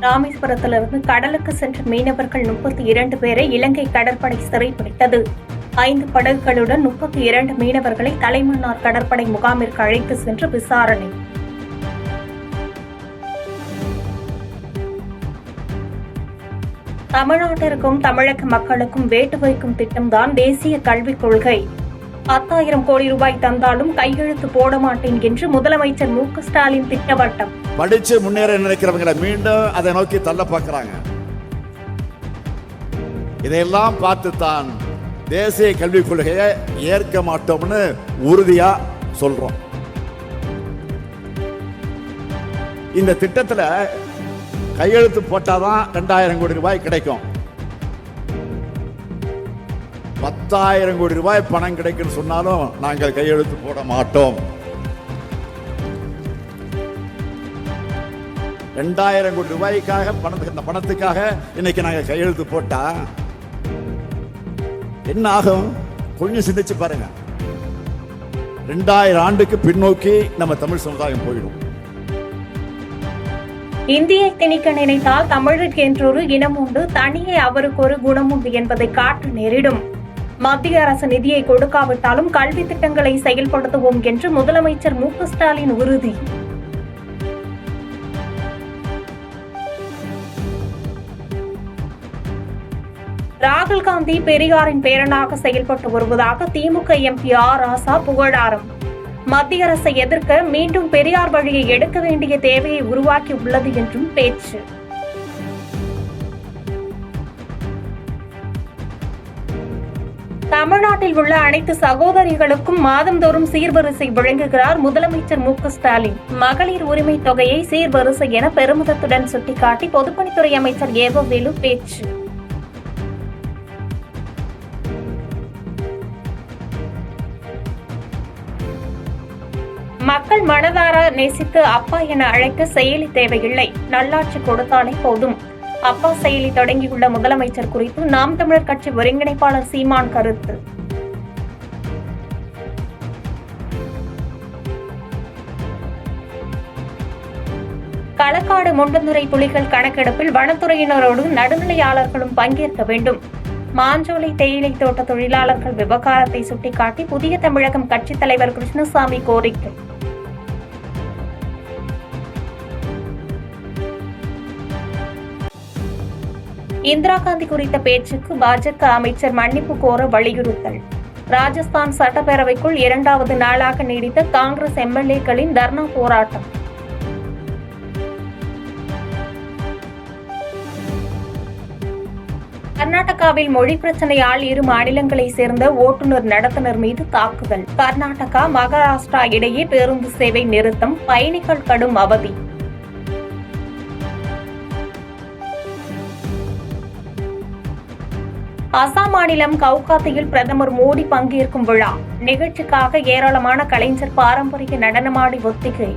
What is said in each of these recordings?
ராமேஸ்வரத்திலிருந்து கடலுக்கு சென்ற மீனவர்கள் 32 பேரை இலங்கை கடற்படை சிறைப்பிடித்தது. 5 படகுகளுடன் 32 மீனவர்களை தலைமன்னார் கடற்படை முகாமிற்கு அழைத்து சென்று விசாரணை. தமிழ்நாட்டிற்கும் தமிழக மக்களுக்கும் வேட்டு வைக்கும் திட்டம்தான் தேசிய கல்விக் கொள்கை. 10,000 கோடி ரூபாய் தந்தாலும் கையெழுத்து போட மாட்டேன் என்று முதலமைச்சர் மு.க. ஸ்டாலின் திட்டவட்டம். படிச்சு முன்னேற நினைக்கிறவங்களை மீண்டும் அதை நோக்கி தள்ள பார்க்கிறாங்க. இதையெல்லாம் பார்த்துத்தான் தேசிய கல்விக் கொள்கையை ஏற்க மாட்டோம்னு உறுதியா சொல்றோம். இந்த திட்டத்துல கையெழுத்து போட்டாதான் 2,000 கோடி ரூபாய் கிடைக்கும். 10,000 கோடி ரூபாய் பணம் கிடைக்கும் சொன்னாலும் நாங்கள் கையெழுத்து போட மாட்டோம். 2,000 கோடி ரூபாய்க்காக பணத்துக்காக இன்னைக்கு நாங்கள் கையெழுத்து போட்டா என்ன ஆகும்? கொஞ்சம் சிந்திச்சு பாருங்க. 2000 ஆண்டுக்கு பின்னோக்கி நம்ம தமிழ் சமுதாயம் போயிடும். இந்தியை திணிக்க நினைத்தால் தமிழருக்கு என்றொரு இனம் உண்டு, தனியே அவருக்கு ஒரு குணம் உண்டு என்பதை காட்ட நேரிடும். மத்திய அரசு நிதியை கொடுக்காவிட்டாலும் கல்வி திட்டங்களை செயல்படுத்துவோம் என்று முதலமைச்சர் மு.க. ஸ்டாலின் உறுதி. ராகுல் காந்தி பெரியாரின் பேரனாக செயல்பட்டு வருவதாக திமுக எம்பி ஆர். ராசா புகழாரம். மத்திய அரசை எதிர்க்க மீண்டும் பெரியார் வழியை எடுக்க வேண்டிய தேவையை உருவாக்கி உள்ளது என்றும் பேச்சு. தமிழ்நாட்டில் உள்ள அனைத்து சகோதரிகளுக்கும் மாதந்தோறும் சீர்வரிசை வழங்குகிறார் முதலமைச்சர் மு.க. ஸ்டாலின். மகளிர் உரிமை தொகையை சீர்வரிசை என பெருமிதத்துடன் சுட்டிக்காட்டி பொதுப்பணித்துறை அமைச்சர் ஏவ வேலு பேச்சு. மக்கள் மனதார நேசித்து அப்பா என அழைக்க செயலி தேவையில்லை, நல்லாட்சி கொடுத்தாலே போதும். அப்பா செயலி தொடங்கியுள்ள முதலமைச்சர் குறித்து நாம் தமிழர் கட்சி ஒருங்கிணைப்பாளர் சீமான் கருத்து. களக்காடு முண்டந்துறை புலிகள் கணக்கெடுப்பில் வனத்துறையினரோடு நடுநிலையாளர்களும் பங்கேற்க வேண்டும். மாஞ்சோலை தேயிலை தோட்ட தொழிலாளர்கள் விவகாரத்தை சுட்டிக்காட்டி புதிய தமிழகம் கட்சித் தலைவர் கிருஷ்ணசாமி கோரிக்கை. இந்திரா காந்தி குறித்த பேச்சுக்கு பாஜக அமைச்சர் மன்னிப்பு கோர வலியுறுத்தல். ராஜஸ்தான் சட்டப்பேரவைக்குள் 2வது நாளாக நீடித்த காங்கிரஸ் எம்எல்ஏக்களின் தர்ணா போராட்டம். கர்நாடகாவில் மொழி பிரச்சனையால் 2 மாநிலங்களை சேர்ந்த ஓட்டுநர் நடத்துனர் மீது தாக்குதல். கர்நாடகா மகாராஷ்டிரா இடையே பேருந்து சேவை நிறுத்தம், பயணிகள் கடும் அவதி. அசாம் மாநிலம் கவுகாத்தியில் பிரதமர் மோடி பங்கேற்கும் விழா. நிகழ்ச்சிக்காக ஏராளமான கலைஞர் பாரம்பரிய நடனமாடி ஒத்திகை.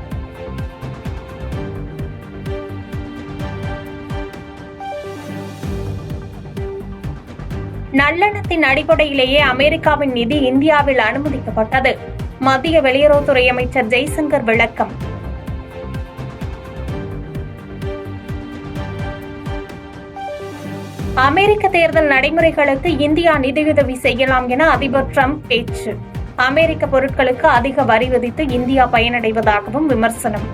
நல்லெண்ணத்தின் அடிப்படையிலேயே அமெரிக்காவின் நிதி இந்தியாவில் அனுமதிக்கப்பட்டது. மத்திய வெளியுறவுத்துறை அமைச்சர் ஜெய்சங்கர் விளக்கம். அமெரிக்க தேர்தல் நடைமுறைகளுக்கு இந்தியா நிதியுதவி செய்யலாம் என அதிபர் டிரம்ப் பேச்சு. அமெரிக்க பொருட்களுக்கு அதிக வரி விதித்து இந்தியா பயனடைவதாகவும் விமர்சனம்.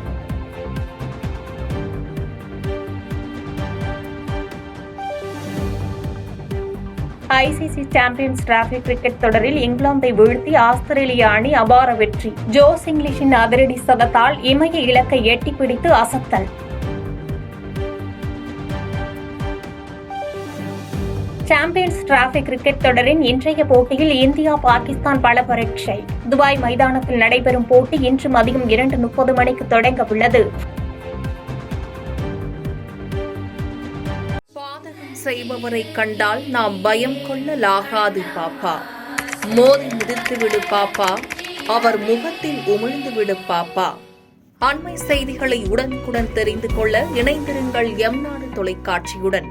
ஐசிசி சாம்பியன்ஸ் டிராபி கிரிக்கெட் தொடரில் இங்கிலாந்தை வீழ்த்தி ஆஸ்திரேலிய அணி அபார வெற்றி. ஜோஸ் இங்கிலீஷின் அதிரடி சதத்தால் இமய இலக்கை எட்டிப்பிடித்து அசத்தல். சாம்பியன்ஸ் டிராபி கிரிக்கெட் தொடரின் இன்றைய போட்டியில் இந்தியா பாகிஸ்தான் பல பரீட்சை. துபாய் மைதானத்தில் நடைபெறும் போட்டி இன்று மதியம் 2:30 மணிக்கு தொடங்க உள்ளது. பாதகம் செய்பவரை கண்டால் நாம் பயம் கொள்ளலாகாது பாப்பா. மோதி மிதித்துவிடு பாப்பா, அவர் முகத்தில் உமிழ்ந்துவிடு பாப்பா. அண்மை செய்திகளை உடனுக்குடன் தெரிந்து கொள்ள இணைந்திருங்கள் எம் நாடு தொலைக்காட்சியுடன்.